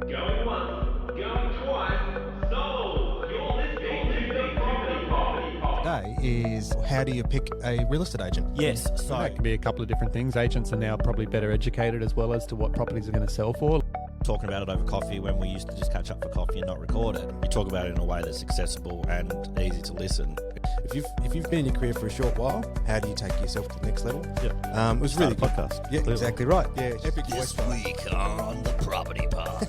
Going once, going twice, sold. You're listening to the Property Pod. Today is how do you pick a real estate agent? Yes, so That can be a couple of different things. Agents are now probably better educated as well as to what properties are going to sell for. talking about it over coffee when we used to just catch up for coffee and not record it. You talk about it in a way that's accessible and easy to listen. If you've been in your career for a short while, how do you take yourself to the next level? Yeah. It was Start really a podcast. Yeah, Clearly. exactly right. Yeah, epic This voice. week on the Property Pod.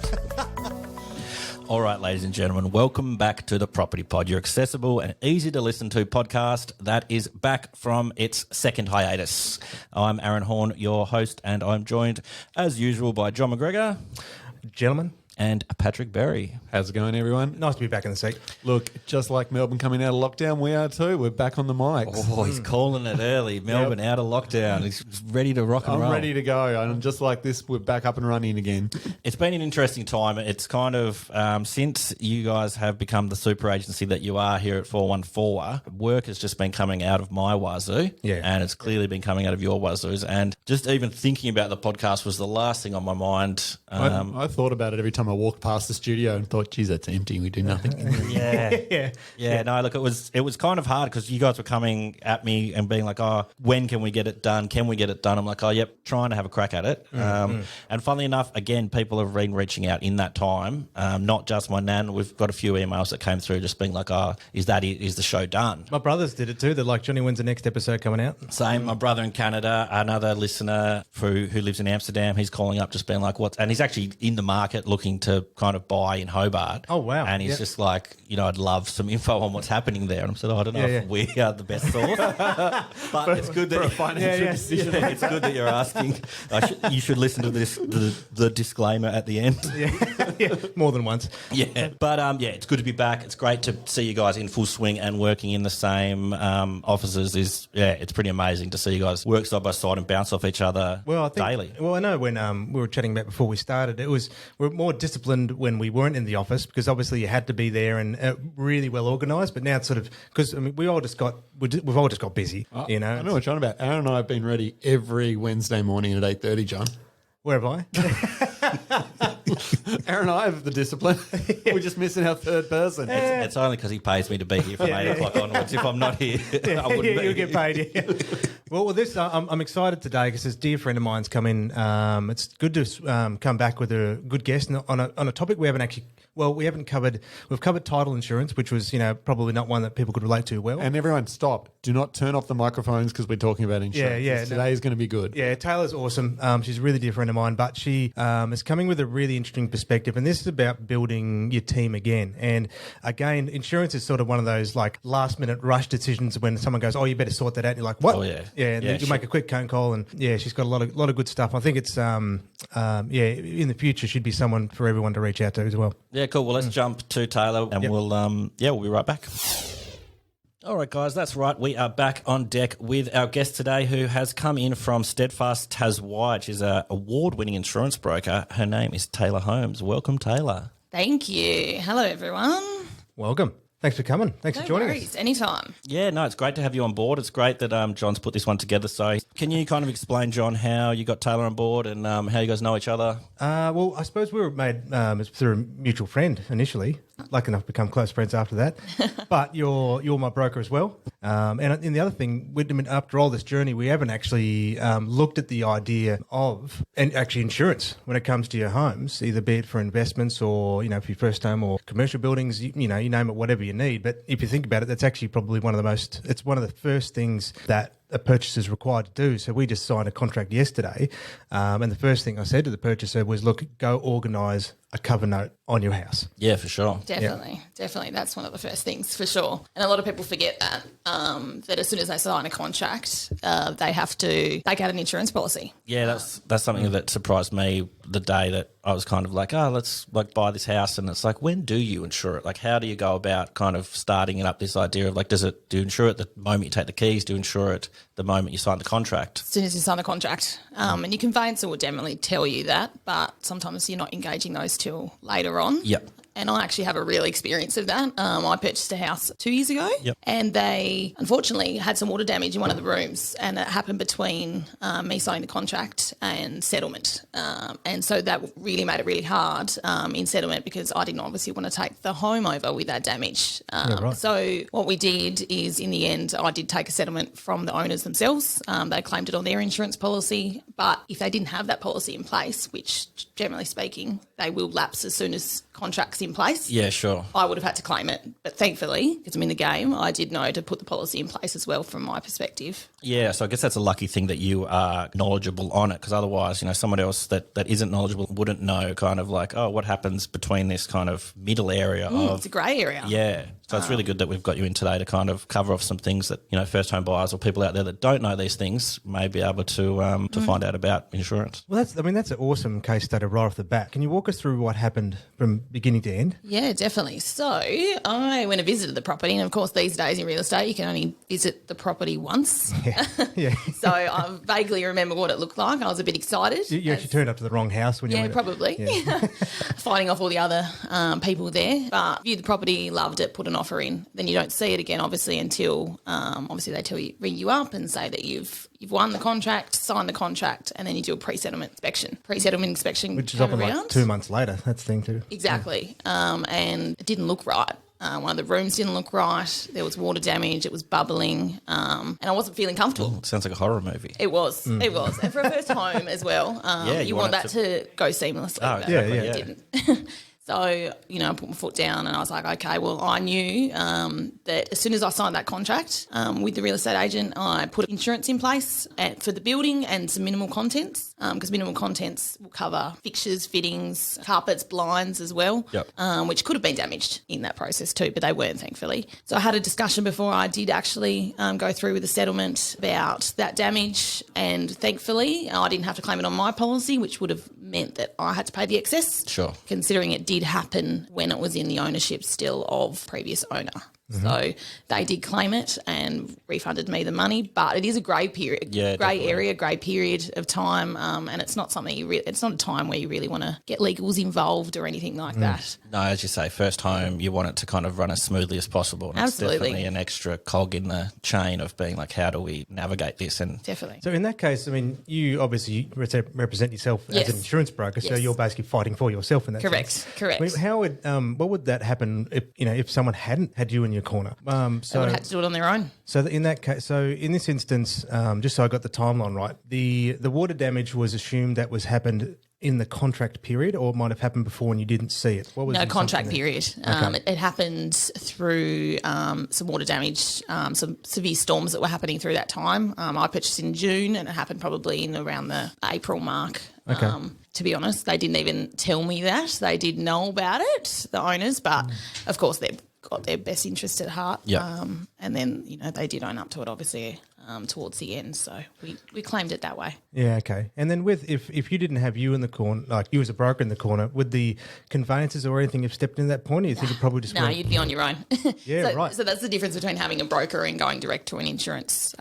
All right, ladies and gentlemen, welcome back to the Property Pod, your accessible and easy to listen to podcast that is back from its second hiatus. I'm Aaron Horn, your host, and I'm joined, as usual, by John McGregor Gentlemen, and Patrick Berry. How's it going, everyone? nice to be back in the seat. Look, just like Melbourne coming out of lockdown, we are too. We're back on the mics. Oh, he's calling it early. Melbourne out of lockdown. He's ready to rock and I'm roll. ready to go. And just like this, we're back up and running again. It's been an interesting time. It's kind of, since you guys have become the super agency that you are here at 414, work has just been coming out of my wazoo. Yeah. And it's clearly been coming out of your wazoos. And just even thinking about the podcast was the last thing on my mind. I thought about it every time I walked past the studio and thought, geez, that's empty. We do nothing. Yeah. No, look, it was kind of hard because you guys were coming at me and being like, oh, when can we get it done? Can we get it done? I'm like, oh, yep, trying to have a crack at it. And funnily enough, again, people have been reaching out in that time, not just my nan. We've got a few emails that came through just being like, oh, is the show done? My brothers did it too. They're like, Johnny, when's the next episode coming out? Same. My brother in Canada, another listener who lives in Amsterdam, he's calling up just being like, what? And he's actually in the market looking to kind of buy in Hobart. Oh, wow. And he's Yep. just like, I'd love some info on what's happening there. And I said, I don't know if we are the best source, but it's good that decision. it's good that you're asking. You should listen to this, the disclaimer at the end. Yeah, more than once. Yeah, but it's good to be back. It's great to see you guys in full swing and working in the same offices. It's pretty amazing to see you guys work side by side and bounce off each other daily. Well, I know when we were chatting about before we started, we're more disciplined when we weren't in the office because obviously you had to be there and really well organised. But now it's sort of because we've all just got busy. I know what you're on about. Aaron and I have been ready every Wednesday morning at 8:30, John. Where have I? Aaron and I have the discipline. We're just missing our third person. It's only because he pays me to be here from 8 o'clock onwards. If I'm not here, I wouldn't be. You'll get paid. Yeah. Well, this I'm excited today because this dear friend of mine's come in. It's good to come back with a good guest on a topic we haven't covered. We've covered title insurance, which was probably not one that people could relate to well. And everyone, stop. Do not turn off the microphones because we're talking about insurance. Yeah. Today is going to be good. Yeah, Taylor's awesome. She's a really dear friend of mine, but she is coming with a really interesting perspective. And this is about building your team again. And again, insurance is sort of one of those like last minute rush decisions when someone goes, oh, you better sort that out. And you're like, what? Oh, yeah. Yeah, and then you make a quick phone call. And she's got a lot of good stuff. I think it's, in the future, she'd be someone for everyone to reach out to as well. Yeah, cool. Well, let's jump to Taylor and we'll be right back. All right, guys, that's right. We are back on deck with our guest today who has come in from Steadfast Taswide. She's an award-winning insurance broker. Her name is Tayla Holmes. Welcome, Taylor. Thank you. Hello, everyone. Welcome. Thanks for coming. Thanks for joining worries. us. Anytime. Yeah, no, it's great to have you on board. It's great that John's put this one together. So can you kind of explain, John, how you got Taylor on board and how you guys know each other? Well, I suppose we were made through a mutual friend initially. Lucky enough to become close friends after that. But you're my broker as well. And the other thing, after all this journey, we haven't actually looked at the idea of actually insurance when it comes to your homes, either be it for investments or for your first home or commercial buildings. You name it, whatever you need. But if you think about it, that's actually probably one of the first things that a purchaser is required to do. So we just signed a contract yesterday, and the first thing I said to the purchaser was, look, go organise a cover note on your house. Yeah, for sure. Definitely. That's one of the first things for sure. And a lot of people forget that as soon as they sign a contract, they have to take out an insurance policy. Yeah, that's something that surprised me the day that I was kind of like, let's buy this house. And it's like, when do you insure it? Like, how do you go about kind of starting it up, this idea of like, do you insure it the moment you take the keys? Do you insure it the moment you sign the contract. As soon as you sign the contract. And your conveyancer will generally tell you that, but sometimes you're not engaging those till later on. Yep. And I actually have a real experience of that. I purchased a house 2 years ago, and they unfortunately had some water damage in one of the rooms, and it happened between me signing the contract and settlement. And so that really made it really hard in settlement because I didn't obviously want to take the home over with that damage. So what we did is, in the end, I did take a settlement from the owners themselves. They claimed it on their insurance policy, but if they didn't have that policy in place, which generally speaking they will lapse as soon as contracts in place. Yeah, sure. I would have had to claim it. But thankfully, because I'm in the game, I did know to put the policy in place as well from my perspective. Yeah, so I guess that's a lucky thing that you are knowledgeable on it, because otherwise, someone else that isn't knowledgeable wouldn't know kind of like, oh, what happens between this kind of middle area of... It's a grey area. Yeah. So it's really good that we've got you in today to kind of cover off some things that, first home buyers or people out there that don't know these things may be able to find out about insurance. Well, that's an awesome case study right off the bat. Can you walk us through what happened from beginning to end? Yeah, definitely. So I went and visited the property, and of course these days in real estate you can only visit the property once. Yeah. So I vaguely remember what it looked like. I was a bit excited. You actually turned up to the wrong house when you went. Probably. Yeah. Fighting off all the other people there. But viewed the property, loved it, put an offer in. Then you don't see it again, obviously, until obviously they ring you up and say that you've won the contract, signed the contract, and then you do a pre-settlement inspection. Pre-settlement inspection, which is often like 2 months later. That's the thing too. Exactly. And it didn't look right. One of the rooms didn't look right. There was water damage. It was bubbling. And I wasn't feeling comfortable. Sounds like a horror movie. It was. It was. And for a first home as well, you want that to go seamlessly. Oh, but yeah. it didn't. So, I put my foot down and I was like, okay, well, I knew that as soon as I signed that contract with the real estate agent, I put insurance in place for the building and some minimal contents, because minimal contents will cover fixtures, fittings, carpets, blinds as well, which could have been damaged in that process too, but they weren't, thankfully. So I had a discussion before I did actually go through with the settlement about that damage, and thankfully I didn't have to claim it on my policy, which would have meant that I had to pay the excess. Sure. Considering it did happen when it was in the ownership still of previous owner. So they did claim it and refunded me the money, but it is a grey period, grey period of time, and it's not something it's not a time where you really want to get legals involved or anything like that. No, as you say, first home, you want it to kind of run as smoothly as possible. And Absolutely. It's definitely an extra cog in the chain of being like, how do we navigate this? And Definitely. So in that case, you obviously represent yourself Yes. as an insurance broker, so Yes. you're basically fighting for yourself in that sense. Correct. How would what would that happen if someone hadn't had you in your corner? They would have had to do it on their own. So in that case, in this instance, just so I got the timeline right, the water damage was assumed that was happened in the contract period, or it might have happened before and you didn't see it? What was No, the contract assumption there? period. It happened through some water damage, some severe storms that were happening through that time. I purchased in June, and it happened probably in around the April mark. Okay. To be honest, they didn't even tell me that. They did know about it, the owners, but of course they've got their best interest at heart. Yeah. And then, they did own up to it, obviously, towards the end. So we claimed it that way. Yeah, okay. And then if you didn't have you in the corner, like you as a broker in the corner, would the conveyancers or anything have stepped in at that point? Or you think it probably just No, went... you'd be on your own. Yeah, right. So that's the difference between having a broker and going direct to an insurance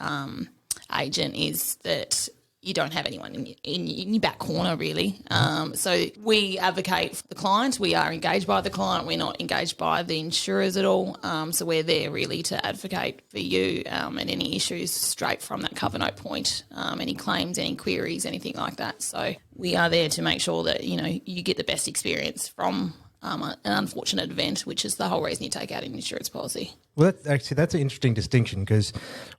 agent, is that you don't have anyone in your back corner, really. So we advocate for the client. We are engaged by the client. We're not engaged by the insurers at all. So we're there really to advocate for you and any issues straight from that cover note point, any claims, any queries, anything like that. So we are there to make sure that, you get the best experience from an unfortunate event, which is the whole reason you take out an insurance policy. Well, that's an interesting distinction, because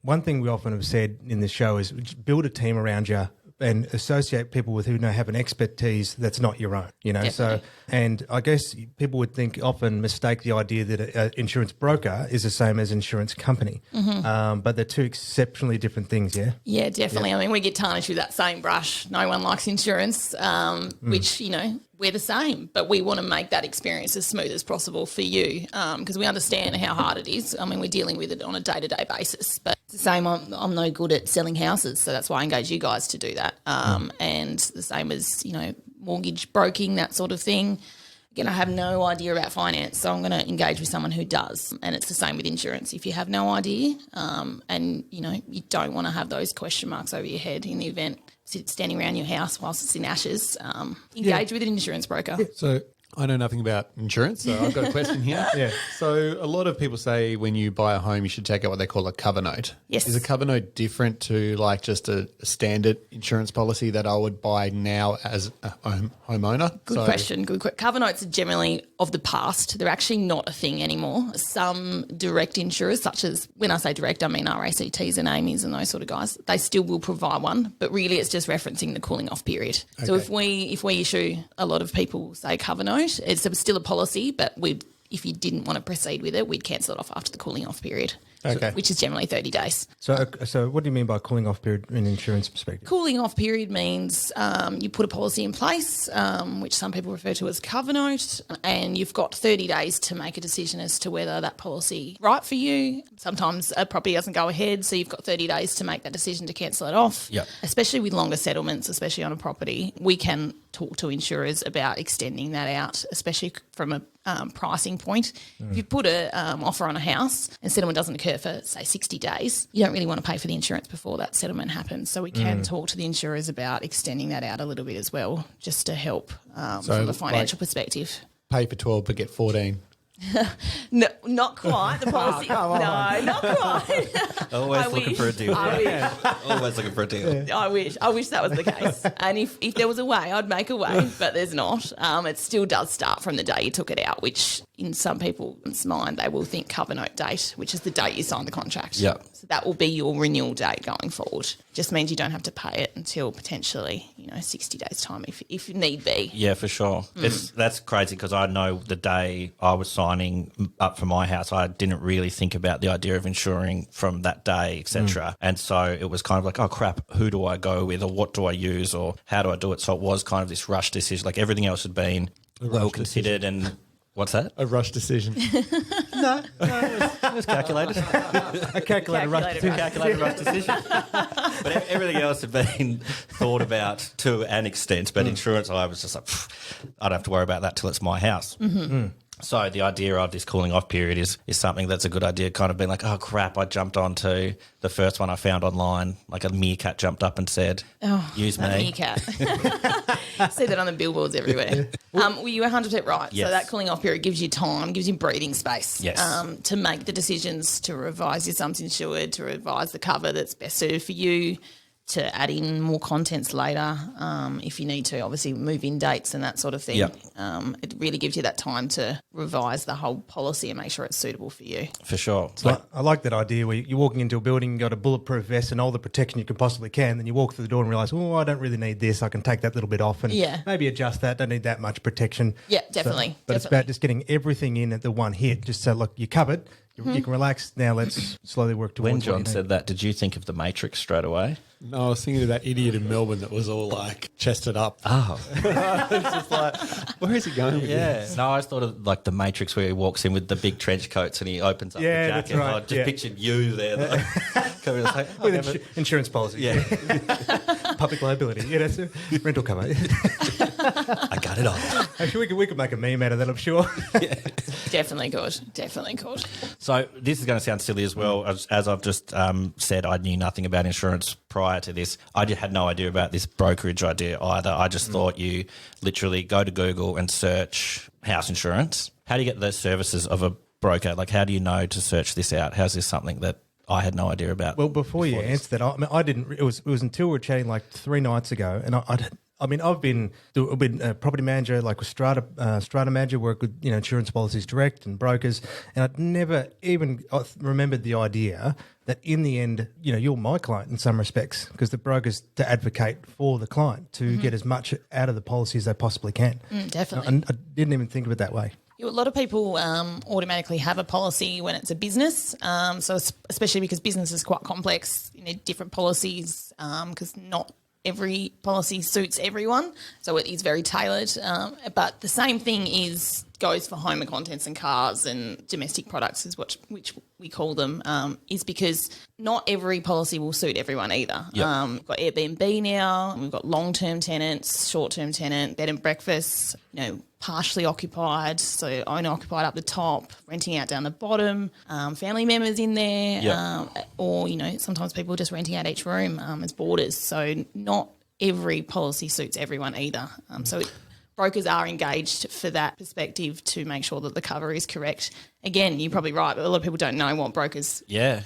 one thing we often have said in this show is build a team around you and associate people with who have an expertise that's not your own, Definitely. So, and I guess people would often mistake the idea that an insurance broker is the same as an insurance company, but they're two exceptionally different things, yeah? Yeah, definitely. I mean, we get tarnished with that same brush. No one likes insurance, which, we're the same, but we want to make that experience as smooth as possible for you, because we understand how hard it is. I mean, we're dealing with it on a day-to-day basis, but it's the same. I'm no good at selling houses, so that's why I engage you guys to do that. And the same as, mortgage broking, that sort of thing. I have no idea about finance, so I'm going to engage with someone who does. And it's the same with insurance. If you have no idea and, you don't want to have those question marks over your head in the event standing around your house whilst it's in ashes, engage with an insurance broker. So I know nothing about insurance, so I've got a question here. So a lot of people say when you buy a home, you should take out what they call a cover note. Yes. Is a cover note different to like just a standard insurance policy that I would buy now as a homeowner? Good question. Cover notes are generally of the past. They're actually not a thing anymore. Some direct insurers, such as, when I say direct, I mean RACTs and AMIs and those sort of guys, they still will provide one, but really it's just referencing the cooling off period. Okay. So if we issue, a lot of people say cover note, it's still a policy, but if you didn't want to proceed with it, we'd cancel it off after the cooling off period, which is generally 30 days. So what do you mean by cooling off period in insurance perspective? Cooling off period means you put a policy in place, which some people refer to as cover note, and you've got 30 days to make a decision as to whether that policy is right for you. Sometimes a property doesn't go ahead, so you've got 30 days to make that decision to cancel it off. Yep. Especially with longer settlements, especially on a property, we can talk to insurers about extending that out, especially from a pricing point. If you put an offer on a house and settlement doesn't occur for, say, 60 days, you don't really want to pay for the insurance before that settlement happens. So we can talk to the insurers about extending that out a little bit as well, just to help from a financial perspective. Pay for 12 but get 14. No, not quite. The policy. No, not quite. Always looking for a deal. Always looking for a deal. I wish that was the case. And if there was a way, I'd make a way, but there's not. It still does start from the day you took it out, which in some people's mind, they will think cover note date, which is the date you signed the contract. Yeah. So that will be your renewal date going forward. Just means you don't have to pay it until potentially, 60 days time if need be. Yeah, for sure. That's crazy because I know the day I was signing up for my house, I didn't really think about the idea of insuring from that day, etc. And so it was kind of like, oh crap, who do I go with, or what do I use, or how do I do it? So it was kind of this rush decision. Like everything else had been well considered and. What's that? A rush decision. No, it was calculated. A calculated rush decision. Calculated rush decision. But everything else had been thought about to an extent. But insurance, I was just like, I don't have to worry about that till it's my house. So the idea of this cooling off period is something that's a good idea, kind of being like, oh, crap, I jumped onto the first one I found online, like a meerkat jumped up and said, use me. Meerkat. See that on the billboards everywhere. Well, you were 100% right. Yes. So that cooling off period gives you time, gives you breathing space to make the decisions, to revise your sums insured, to revise the cover that's best suited for you, to add in more contents later if you need to, obviously move in dates and that sort of thing. Yep. It really gives you that time to revise the whole policy and make sure it's suitable for you. For sure. So I like that idea where you're walking into a building, you've got a bulletproof vest and all the protection you can possibly can, then you walk through the door and realise, I don't really need this, I can take that little bit off and maybe adjust that, don't need that much protection. Yeah, definitely. But it's about just getting everything in at the one hit, just so, look, you're covered, you can relax, now let's slowly work towards When John said that, did you think of the Matrix straight away? No, I was thinking of that idiot in Melbourne that was all like chested up. Oh. It's just like, where is he going with this? No, I thought of like the Matrix where he walks in with the big trench coats and he opens up the jacket. That's right. I just pictured you there. With insurance policy. Yeah. Public liability. Yeah, that's rental cover. I got it all. Actually, we could make a meme out of that, I'm sure. Definitely good. So this is going to sound silly as well. As I've just said, I knew nothing about insurance prior to this. I had no idea about this brokerage idea either. I just thought you literally go to Google and search house insurance. How do you get the services of a broker? Like, how do you know to search this out? How's this something that I had no idea about? Well, before you answer that, I didn't. It was until we were chatting like 3 nights ago, and I've been a property manager, like a strata manager, work with insurance policies direct and brokers, and I'd never even remembered the idea that in the end, you're my client in some respects, because the broker's to advocate for the client to get as much out of the policy as they possibly can. Definitely. And I didn't even think of it that way. A lot of people automatically have a policy when it's a business, so especially because business is quite complex. You need different policies because not every policy suits everyone, so it is very tailored. But the same thing is goes for home and contents and cars and domestic products is which we call them, is because not every policy will suit everyone either. Yep. We've got Airbnb now, we've got long-term tenants, short-term tenant, bed and breakfast, partially occupied, so owner-occupied up the top, renting out down the bottom, family members in there, Yep. or, sometimes people are just renting out each room as boarders. So not every policy suits everyone either. So brokers are engaged for that perspective to make sure that the cover is correct. Again, you're probably right, but a lot of people don't know what brokers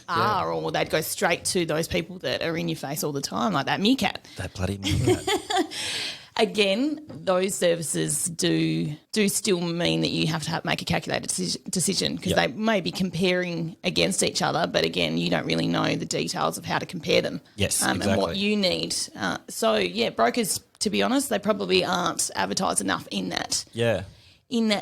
are, or they'd go straight to those people that are in your face all the time, like that meerkat. That bloody meerkat. Again, those services do still mean that you have to make a calculated decision because they may be comparing against each other, but again, you don't really know the details of how to compare them. Yes, And what you need. Brokers, to be honest, they probably aren't advertised enough in that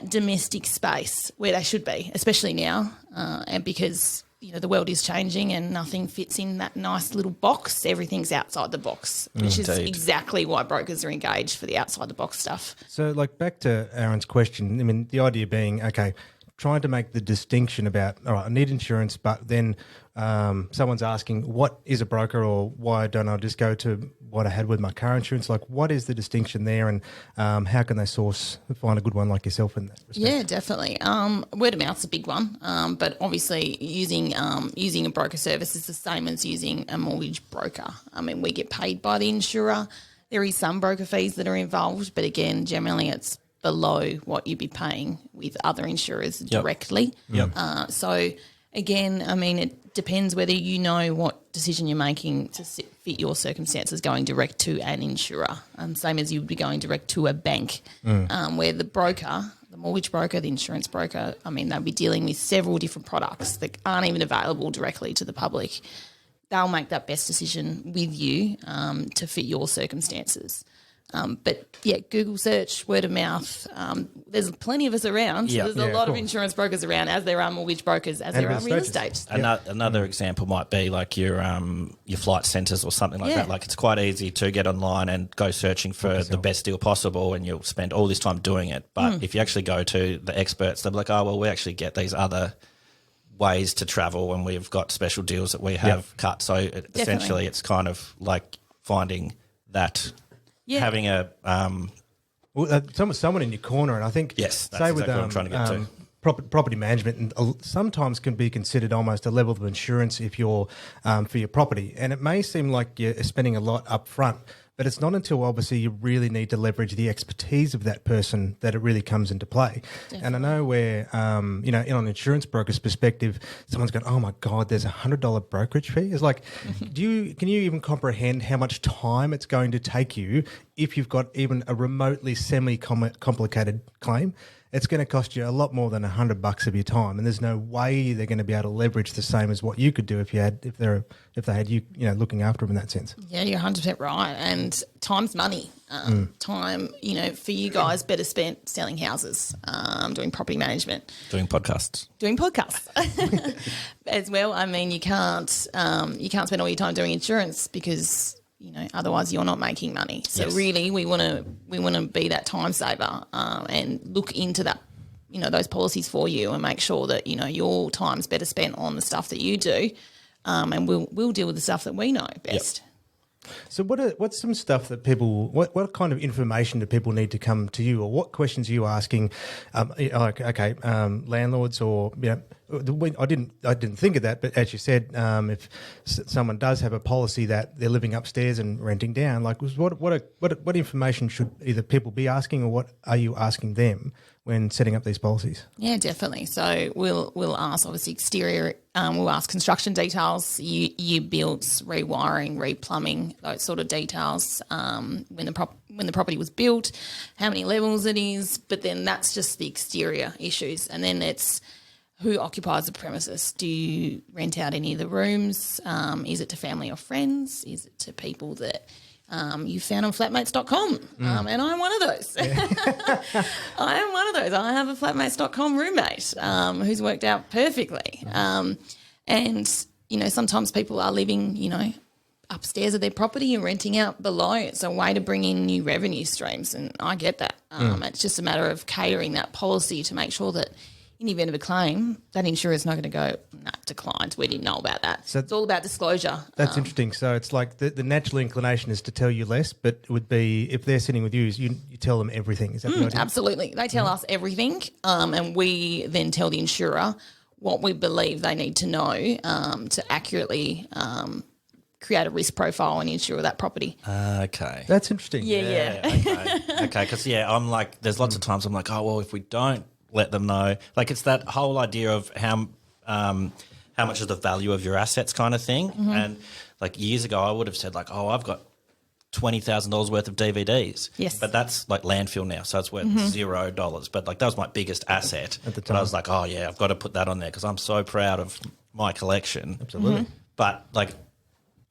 domestic space where they should be, especially now, and because the world is changing and nothing fits in that nice little box. Everything's outside the box, which is exactly why brokers are engaged for the outside the box stuff. So, back to Aaron's question, I mean, the idea being, okay, trying to make the distinction about, all right, I need insurance, but then someone's asking, what is a broker, or why don't I just go to what I had with my car insurance? What is the distinction there, and how can they find a good one like yourself in that respect? Yeah, definitely. Word of mouth's a big one, but obviously using a broker service is the same as using a mortgage broker. I mean, we get paid by the insurer. There is some broker fees that are involved, but again, generally it's below what you'd be paying with other insurers directly. Yep. So again, I mean, it depends whether you know what decision you're making to fit your circumstances going direct to an insurer, same as you would be going direct to a bank, where the broker, the mortgage broker, the insurance broker, I mean, they'll be dealing with several different products that aren't even available directly to the public. They'll make that best decision with you to fit your circumstances. But Google search, word of mouth. There's plenty of us around. Yeah. There's a lot of insurance brokers around, as there are mortgage brokers, as there are real estate. Another example might be like your flight centres or something like that. Like, it's quite easy to get online and go searching for the best deal possible, and you'll spend all this time doing it. But if you actually go to the experts, they'll be like, oh, well, we actually get these other ways to travel, and we've got special deals that we have cut. So essentially it's kind of like finding that... Yeah. Having someone in your corner, and I think that's exactly what I'm trying to get to. Property management sometimes can be considered almost a level of insurance if you're for your property, and it may seem like you're spending a lot up front, but it's not until obviously you really need to leverage the expertise of that person that it really comes into play. Definitely. And I know where, in an insurance broker's perspective, someone's going, oh my God, there's $100 brokerage fee. It's like, can you even comprehend how much time it's going to take you if you've got even a remotely semi-complicated claim? It's going to cost you a lot more than $100 of your time, and there's no way they're going to be able to leverage the same as what you could do if they had you looking after them in that sense. Yeah, you're 100% right, and time's money. Time, for you guys, better spent selling houses, doing property management, doing podcasts as well. I mean, you can't spend all your time doing insurance because otherwise you're not making money. So really, we want to be that time saver and look into that, those policies for you, and make sure that your time's better spent on the stuff that you do, and we'll deal with the stuff that we know best. Yep. So what's some stuff that what kind of information do people need to come to you, or what questions are you asking? Landlords, or I didn't think of that, but as you said, if someone does have a policy that they're living upstairs and renting down, like what information should either people be asking, or what are you asking them when setting up these policies? Yeah, definitely. So we'll ask obviously exterior. We'll ask construction details, year builds, rewiring, replumbing, those sort of details. When the property was built, how many levels it is, but then that's just the exterior issues, and then it's who occupies the premises. Do you rent out any of the rooms? Is it to family or friends? Is it to people that you found on flatmates.com? And I'm one of those. I am one of those. I have a flatmates.com roommate who's worked out perfectly. And, sometimes people are living, upstairs of their property and renting out below. It's a way to bring in new revenue streams, and I get that. It's just a matter of catering that policy to make sure that in the event of a claim, that insurer's not going to go, nah, declined. We didn't know about that. So it's all about disclosure. That's interesting. So it's like the natural inclination is to tell you less, but it would be if they're sitting with you, you tell them everything. Is that the idea? Absolutely. They tell us everything, and we then tell the insurer what we believe they need to know to accurately create a risk profile and insure that property. Okay. That's interesting. Yeah. Okay. Because, I'm like, there's lots of times I'm like, oh, well, if we don't let them know, like it's that whole idea of how much is the value of your assets kind of thing. And like years ago, I would have said like, oh, I've got $20,000 worth of DVDs. Yes. But that's like landfill now, so it's worth $0. But like that was my biggest asset at the time. But I was like, oh yeah, I've got to put that on there because I'm so proud of my collection. Absolutely. But like,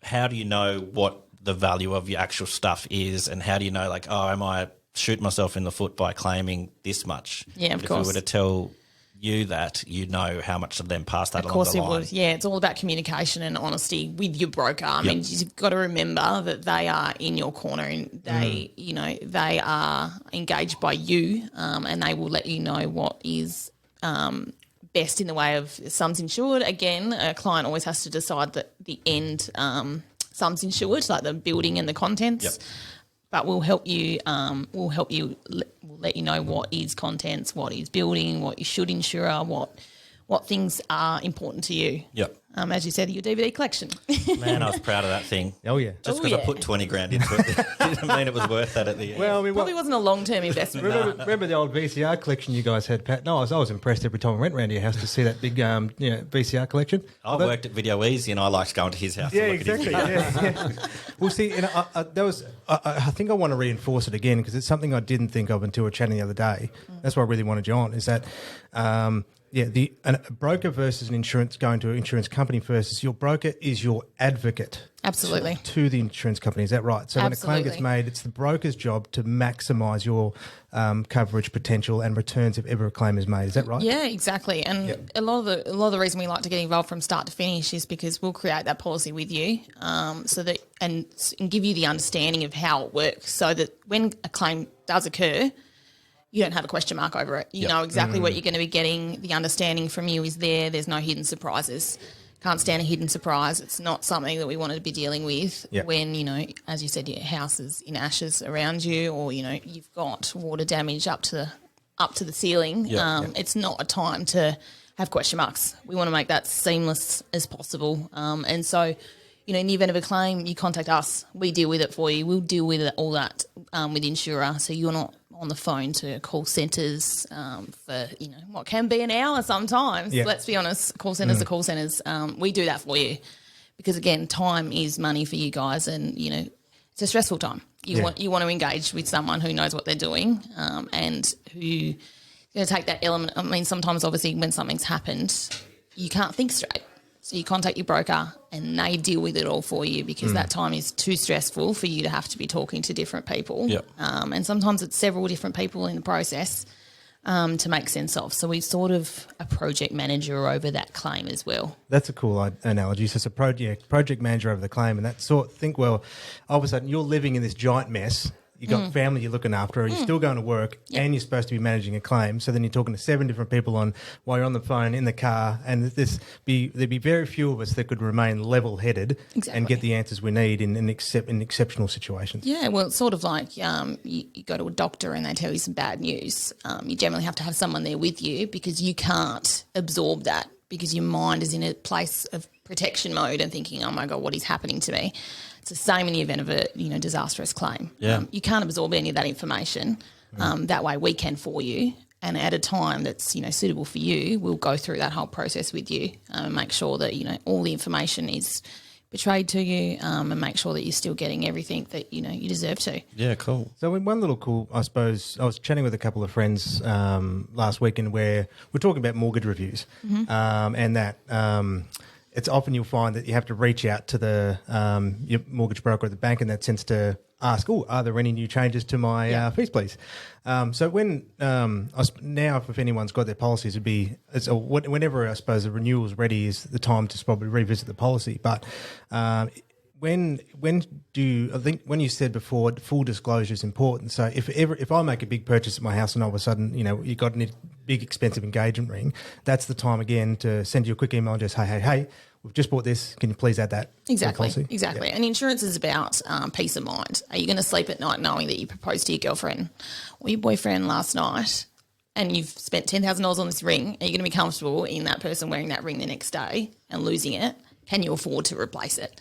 how do you know what the value of your actual stuff is, and how do you know like, oh, am I shooting myself in the foot by claiming this much? Yeah, of If course. we were to tell you that, you know how much to then pass that Of along course the it line. would. Yeah, it's all about communication and honesty with your broker. I mean, you've got to remember that they are in your corner and they, they are engaged by you, and they will let you know what is best in the way of sums insured. Again, a client always has to decide that the end sums insured, like the building and the contents. Yep. But we'll help you. We'll let you know what is contents, what is building, what you should insure, what things are important to you. Yep. As you said, your DVD collection. Man, I was proud of that thing. Oh, yeah. Just because I put 20 grand into it didn't mean it was worth that at the end. Well, I mean, Probably wasn't a long-term investment. remember the old VCR collection you guys had, Pat? No, I was impressed every time I went round to your house to see that big VCR collection. I worked at Video Easy and I liked going to his house. Yeah, and looking at his exactly. videos. Yeah. Well, see, and that was. I think I want to reinforce it again because it's something I didn't think of until we were chatting the other day. That's why I really wanted you on. Is that. A broker versus an insurance going to an insurance company versus your broker is your advocate. Absolutely. To the insurance company. Is that right? So when a claim gets made, it's the broker's job to maximise your coverage potential and returns if ever a claim is made. Is that right? Yeah, exactly. And a lot of the reason we like to get involved from start to finish is because we'll create that policy with you, so that and give you the understanding of how it works, so that when a claim does occur, you don't have a question mark over it. You know exactly what you're going to be getting. The understanding from you is there. There's no hidden surprises. Can't stand a hidden surprise. It's not something that we want to be dealing with when, as you said, your house is in ashes around you, or, you've got water damage up to the ceiling. It's not a time to have question marks. We want to make that seamless as possible. And so, in the event of a claim, you contact us. We deal with it for you. We'll deal with all that with the insurer, so you're not on the phone to call centres for, what can be an hour sometimes. Yeah. Let's be honest, call centres are call centres. We do that for you because, again, time is money for you guys, and, it's a stressful time. You want to engage with someone who knows what they're doing, and who going to take that element. I mean, sometimes, obviously, when something's happened, you can't think straight. So you contact your broker and they deal with it all for you, because that time is too stressful for you to have to be talking to different people. Yep. And sometimes it's several different people in the process to make sense of. So we sort of a project manager over that claim as well. That's a cool analogy. So it's a project manager over the claim, and that all of a sudden you're living in this giant mess. You've got family you're looking after, you're still going to work, and you're supposed to be managing a claim. So then you're talking to 7 different people while you're on the phone, in the car, and there'd be very few of us that could remain level-headed and get the answers we need in exceptional situations. Yeah, well, it's sort of like you go to a doctor and they tell you some bad news. You generally have to have someone there with you, because you can't absorb that, because your mind is in a place of protection mode and thinking, oh, my God, what is happening to me? It's the same in the event of a disastrous claim. Yeah. You can't absorb any of that information. That way we can for you. And at a time that's suitable for you, we'll go through that whole process with you and make sure that all the information is portrayed to you, and make sure that you're still getting everything that you deserve to. Yeah, cool. So one little cool, I suppose, I was chatting with a couple of friends last weekend where we're talking about mortgage reviews, and that it's often you'll find that you have to reach out to your mortgage broker at the bank in that sense to ask, are there any new changes to my fees, please? So when now, if anyone's got their policies, whenever I suppose the renewal's ready is the time to probably revisit the policy. But when do you, I think when you said before, full disclosure is important. So if I make a big purchase at my house and all of a sudden, you got a big expensive engagement ring, that's the time again to send you a quick email and just, hey, we've just bought this. Can you please add that? Exactly. To the policy? Yeah. And insurance is about peace of mind. Are you going to sleep at night knowing that you proposed to your girlfriend or your boyfriend last night and you've spent $10,000 on this ring? Are you going to be comfortable in that person wearing that ring the next day and losing it? Can you afford to replace it?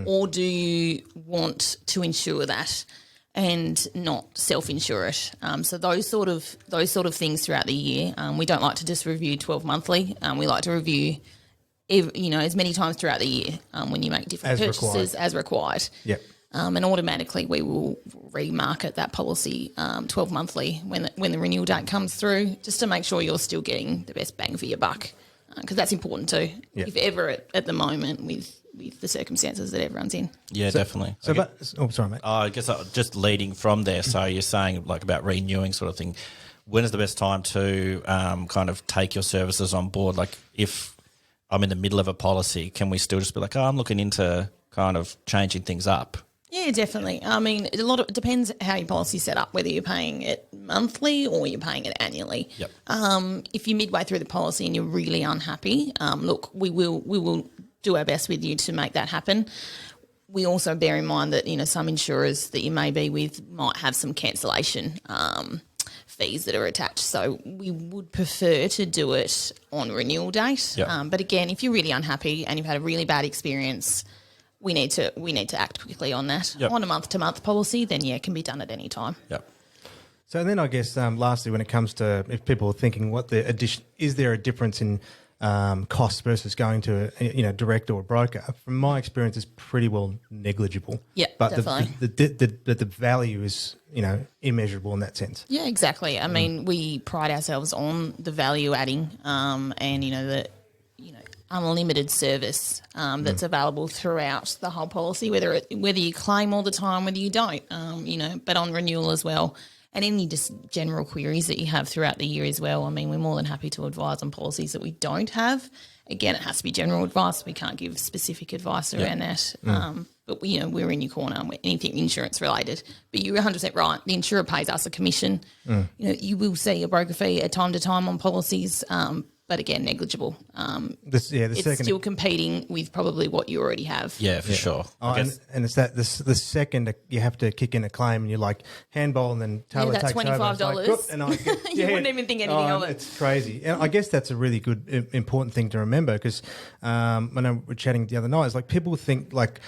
Or do you want to insure that and not self-insure it? So those sort of things throughout the year. We don't like to just review 12 monthly. We like to review as many times throughout the year when you make different purchases as required. Yep. And automatically we will remarket that policy 12 monthly when the renewal date comes through, just to make sure you're still getting the best bang for your buck, because that's important too. Yep. If ever at the moment with the circumstances that everyone's in. Yeah, definitely. Sorry, mate. I guess just leading from there, so you're saying like about renewing sort of thing. When is the best time to kind of take your services on board? Like if I'm in the middle of a policy, can we still just be like, I'm looking into kind of changing things up? Yeah, definitely. I mean, it depends how your policy's set up, whether you're paying it monthly or you're paying it annually. Yep. If you're midway through the policy and you're really unhappy, look, we will do our best with you to make that happen. We also bear in mind that, some insurers that you may be with might have some cancellation fees that are attached. So we would prefer to do it on renewal date. Yep. But again, if you're really unhappy and you've had a really bad experience, we need to act quickly on that. Yep. On a month-to-month policy, then, it can be done at any time. Yep. So then I guess lastly, when it comes to if people are thinking is there a difference in cost versus going to a direct or a broker? From my experience, it's pretty well negligible. Yeah, but definitely. the value is immeasurable in that sense. Yeah, exactly. I mean, we pride ourselves on the value adding, and the unlimited service that's available throughout the whole policy, whether you claim all the time, whether you don't, but on renewal as well. And any just general queries that you have throughout the year as well. I mean, we're more than happy to advise on policies that we don't have. Again, it has to be general advice. We can't give specific advice around that. But, we're in your corner with anything insurance related. But you're 100% right. The insurer pays us a commission. You will see a broker fee at time to time on policies, but again, negligible. It's still competing with probably what you already have. Yeah, for sure. And it's that the second you have to kick in a claim and you're like handball and then Taylor takes over. $25. And I You wouldn't even think anything of it. It's crazy. And I guess that's a really good, important thing to remember because I know we were chatting the other night. It's like people think like,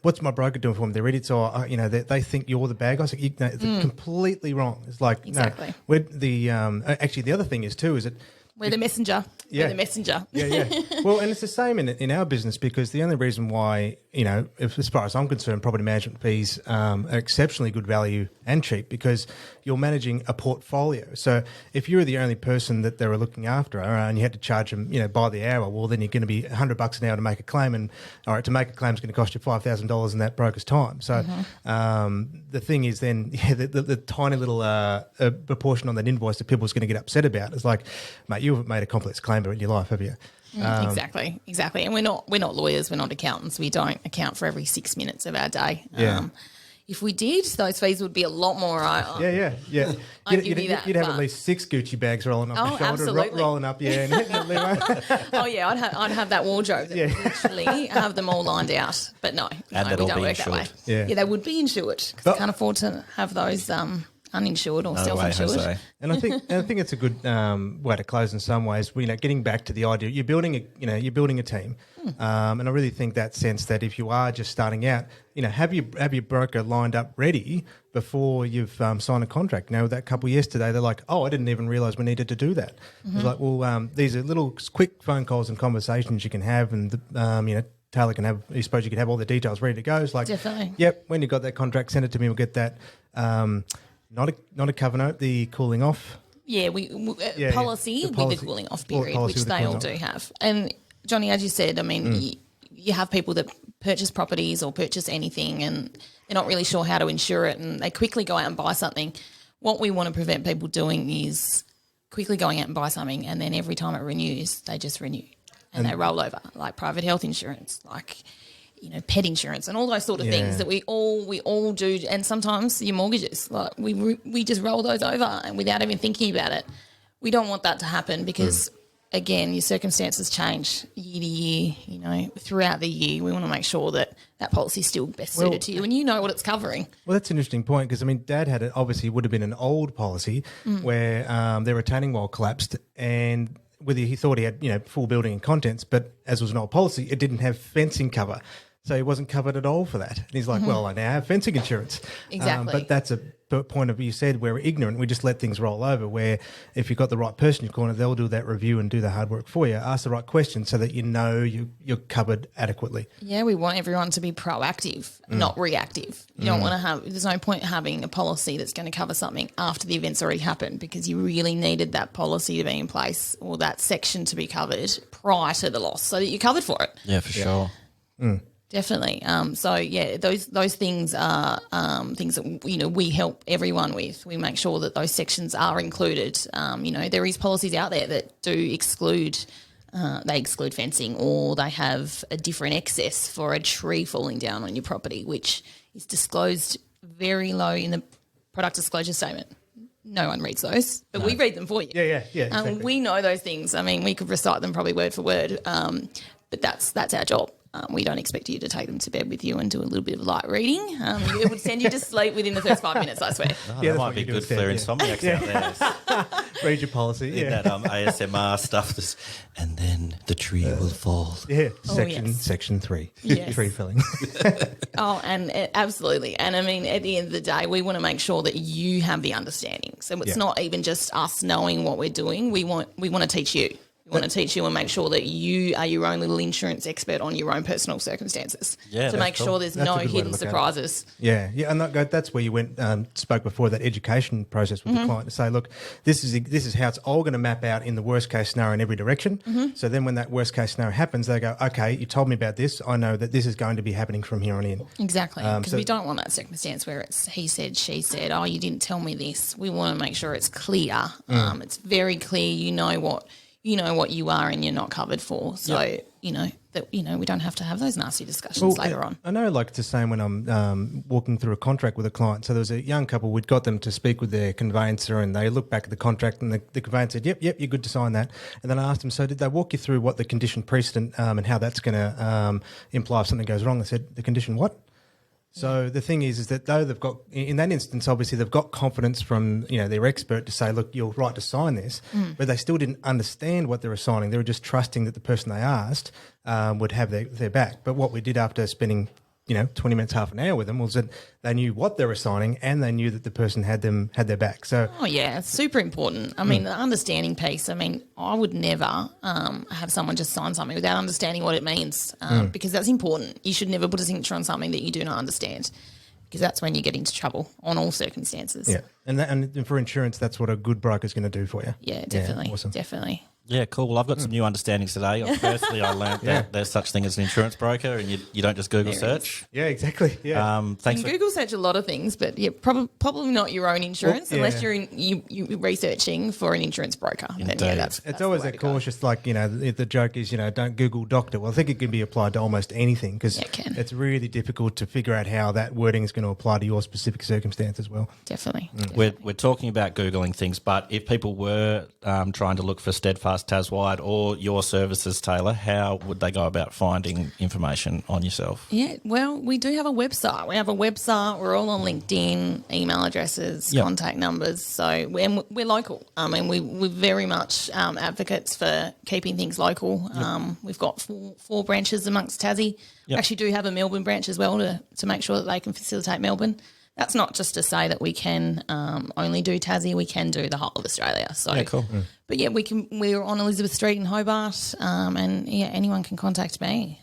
what's my broker doing for me? They're idiots or, they think you're the bad guy. It's like, it's completely wrong. It's like, exactly. No. We're actually, the other thing is too is that we're the messenger. Yeah. We're the messenger. Yeah. Well, and it's the same in our business because the only reason why, as far as I'm concerned, property management fees are exceptionally good value and cheap because you're managing a portfolio. So if you're the only person that they were looking after and you had to charge them, by the hour, well, then you're going to be $100 an hour to make a claim. And all right, to make a claim is going to cost you $5,000 in that broker's time. So the thing is then the tiny little proportion on that invoice that people's going to get upset about is like, mate, you haven't made a complex claim in your life, have you? Exactly. And we're not lawyers, we're not accountants. We don't account for every 6 minutes of our day. Yeah. If we did, those fees would be a lot more. Yeah. I'd give you that, you'd have at least 6 Gucci bags rolling up your shoulder, absolutely. rolling up, yeah. Oh yeah, I'd have that wardrobe. That would literally have them all lined out. But no, we don't work that way. Yeah. They would be insured because I can't afford to have those uninsured or self-insured. And I think it's a good way to close in some ways. Getting back to the idea, you're building a team, and I really think that sense that if you are just starting out, have your broker lined up ready before you've signed a contract. That couple yesterday, they're like, oh, I didn't even realise we needed to do that. It's like, well, these are little quick phone calls and conversations you can have, and Taylor can have. I suppose you can have all the details ready to go. It's like, definitely. Yep. When you got that contract, send it to me. We'll get that. Not a cover note, the cooling off. Yeah, policy with the cooling off period, which they all do have. And Johnny, as you said, I mean, you have people that purchase properties or purchase anything and they're not really sure how to insure it and they quickly go out and buy something. What we want to prevent people doing is quickly going out and buy something and then every time it renews, they just renew and they roll over, like private health insurance. Like pet insurance and all those sort of things that we all do. And sometimes your mortgages, like we just roll those over and without even thinking about it. We don't want that to happen because, again, your circumstances change year to year, throughout the year. We want to make sure that policy is still best suited to you and you know what it's covering. Well, that's an interesting point because, Dad had it, obviously would have been an old policy where their retaining wall collapsed and whether he thought he had, full building and contents, but as was an old policy, it didn't have fencing cover. So he wasn't covered at all for that. And he's like, well, I now have fencing insurance. Exactly. But that's a point of, you said, we're ignorant. We just let things roll over where if you've got the right person in your corner, they'll do that review and do the hard work for you. Ask the right questions so that you're covered adequately. Yeah, we want everyone to be proactive, not reactive. You don't want to there's no point having a policy that's going to cover something after the event's already happened because you really needed that policy to be in place or that section to be covered prior to the loss so that you're covered for it. Yeah, for sure. Definitely. Those things are things that we help everyone with. We make sure that those sections are included. There is policies out there that do exclude. They exclude fencing, or they have a different excess for a tree falling down on your property, which is disclosed very low in the product disclosure statement. No one reads those, but we read them for you. Yeah. Exactly. We know those things. We could recite them probably word for word, but that's our job. We don't expect you to take them to bed with you and do a little bit of light reading. It would send you to sleep within the first 5 minutes, I swear. That might be good for insomniacs out there. Read your policy. That ASMR stuff. And then the tree will fall. Yeah, yes. section 3. Yes. Tree felling. Absolutely. And at the end of the day, we want to make sure that you have the understanding. So it's not even just us knowing what we're doing. We want to teach you. We want to teach you and make sure that you are your own little insurance expert on your own personal circumstances to make sure there's no hidden surprises. Yeah, and that's where you went spoke before, that education process with the client to say, look, this is how it's all going to map out in the worst case scenario in every direction. So then when that worst case scenario happens, they go, okay, you told me about this. I know that this is going to be happening from here on in. Exactly, because we don't want that circumstance where it's he said, she said, oh, you didn't tell me this. We want to make sure it's clear. It's very clear. You know what you are and you're not covered for. So, we don't have to have those nasty discussions later on. I know, it's the same when I'm walking through a contract with a client. So there was a young couple, we'd got them to speak with their conveyancer and they looked back at the contract and the conveyancer said, yep, you're good to sign that. And then I asked them, so did they walk you through what the condition precedent and how that's going to imply if something goes wrong? They said, the condition what? So the thing is that though they've got, in that instance, obviously they've got confidence from their expert to say, look, you're right to sign this, but they still didn't understand what they were signing. They were just trusting that the person they asked would have their back. But what we did after spending 20 minutes, half an hour with them was that they knew what they were signing and they knew that the person had their back. So, it's super important. The understanding piece. I would never have someone just sign something without understanding what it means because that's important. You should never put a signature on something that you do not understand because that's when you get into trouble on all circumstances. Yeah, and for insurance, that's what a good broker is going to do for you. Yeah, definitely. Yeah, awesome. Definitely. Yeah, cool. Well, I've got some new understandings today. Firstly, I learned that there's such thing as an insurance broker and you don't just Google search. Yeah, exactly. Yeah. Thanks you can Google search a lot of things, but probably not your own insurance unless you're researching for an insurance broker. Indeed. Then, it's always a cautious, the joke is, don't Google doctor. Well, I think it can be applied to almost anything because it's really difficult to figure out how that wording is going to apply to your specific circumstance as well. Definitely. We're talking about Googling things, but if people were trying to look for Steadfast, Taswide or your services, Tayla, how would they go about finding information on yourself? Yeah, well, we do have a website. We're all on LinkedIn, email addresses, contact numbers. So we're local. We're very much advocates for keeping things local. We've got four branches amongst Tassie. We actually do have a Melbourne branch as well to make sure that they can facilitate Melbourne. That's not just to say that we can only do Tassie, we can do the whole of Australia. So, cool. But we're on Elizabeth Street in Hobart, and anyone can contact me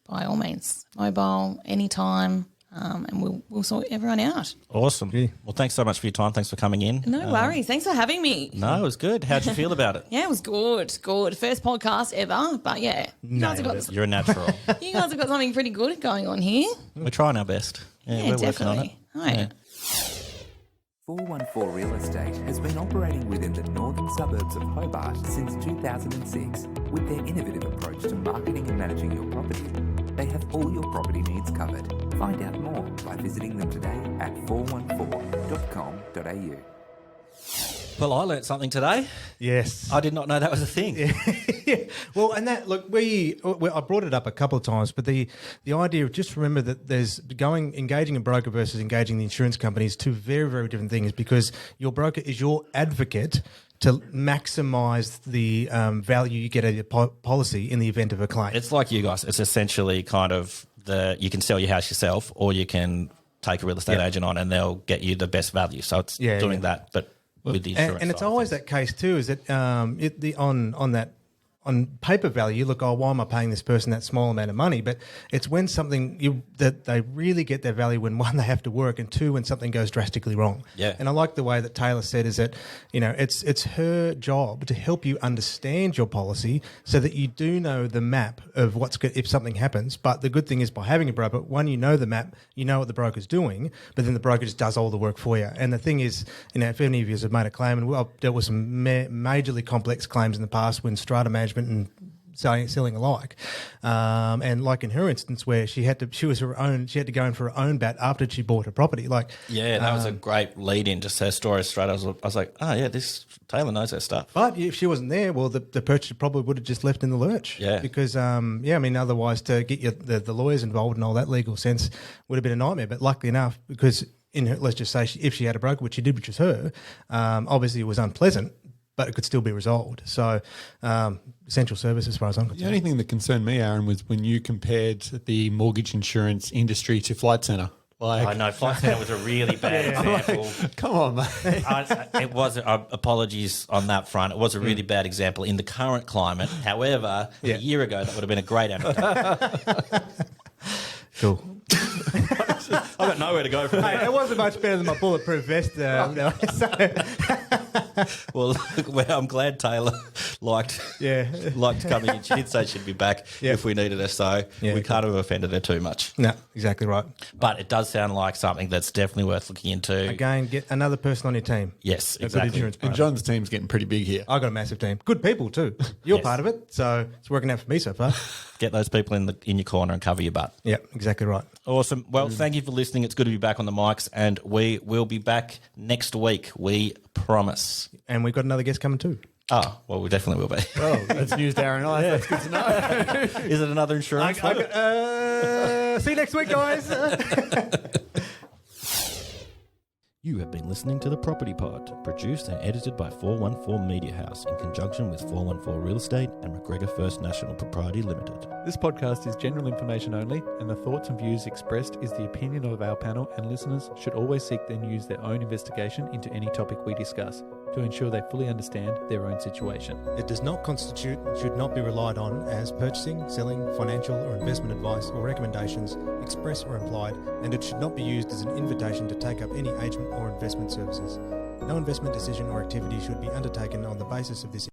by all means, mobile, anytime, and we'll sort everyone out. Awesome. Yeah. Well, thanks so much for your time. Thanks for coming in. No worries. Thanks for having me. No, it was good. How'd you feel about it? Yeah, it was good. Good. First podcast ever, but You're a natural. You guys have got something pretty good going on here. We're trying our best. Yeah, we're definitely. working on it. Right. 414 Real Estate has been operating within the northern suburbs of Hobart since 2006 with their innovative approach to marketing and managing your property. They have all your property needs covered. Find out more by visiting them today at 414.com.au. Well, I learnt something today. Yes. I did not know that was a thing. Yeah. Well, and that look, I brought it up a couple of times, but the idea of just remember that there's engaging a broker versus engaging the insurance company is two very, very different things, because your broker is your advocate to maximise the value you get out of your policy in the event of a claim. It's like you guys. It's essentially kind of you can sell your house yourself, or you can take a real estate agent on and they'll get you the best value. So it's doing that, but with the insurance. And it's always that case too, is that on paper value, look, why am I paying this person that small amount of money? But it's when that they really get their value when, one, they have to work, and two, when something goes drastically wrong. Yeah. And I like the way that Tayla said is that, it's her job to help you understand your policy so that you do know the map of if something happens. But the good thing is, by having a broker, one, you know the map, you know what the broker's doing, but then the broker just does all the work for you. And the thing is, if any of you have made a claim, and I've dealt with some majorly complex claims in the past when strata management and selling alike, and like in her instance where she had to go in for her own bat after she bought her property. That was a great lead in, just her story straight. I was like, this Taylor knows her stuff. But if she wasn't there, well, the purchaser probably would have just left in the lurch. Yeah, because otherwise to get the lawyers involved and all that legal sense would have been a nightmare. But luckily enough, because let's just say if she had a broker, which she did, which was her, obviously it was unpleasant, but it could still be resolved. So essential service as far as I'm concerned. The only thing that concerned me, Aaron, was when you compared the mortgage insurance industry to Flight Centre. I know, Flight Centre was a really bad example. Come on, mate. It was, apologies on that front, it was a really bad example in the current climate. However, a year ago, that would have been a great advertisement. Cool. I've got nowhere to go from there. It wasn't much better than my bulletproof vest. Well, I'm glad Taylor liked coming in. She did say she'd be back if we needed her, so we can't have offended her too much. No, exactly right. But it does sound like something that's definitely worth looking into. Again, get another person on your team. Yes, a good exactly. insurance broker. And John's team's getting pretty big here. I've got a massive team. Good people too. You're part of it, so it's working out for me so far. Get those people in your corner and cover your butt. Yeah, exactly right. Awesome. Well, thank you for listening. It's good to be back on the mics, and we will be back next week. We promise. And we've got another guest coming too. Oh, well, we definitely will be. Oh, that's news to Aaron and I. That's good to know. Is it another insurance? See you next week, guys. You have been listening to The Property Pod, produced and edited by 414 Media House in conjunction with 414 Real Estate and McGregor First National Propriety Limited. This podcast is general information only, and the thoughts and views expressed is the opinion of our panel, and listeners should always seek and use their own investigation into any topic we discuss to ensure they fully understand their own situation. It does not constitute and should not be relied on as purchasing, selling, financial or investment advice or recommendations, express or implied, and it should not be used as an invitation to take up any agent or investment services. No investment decision or activity should be undertaken on the basis of this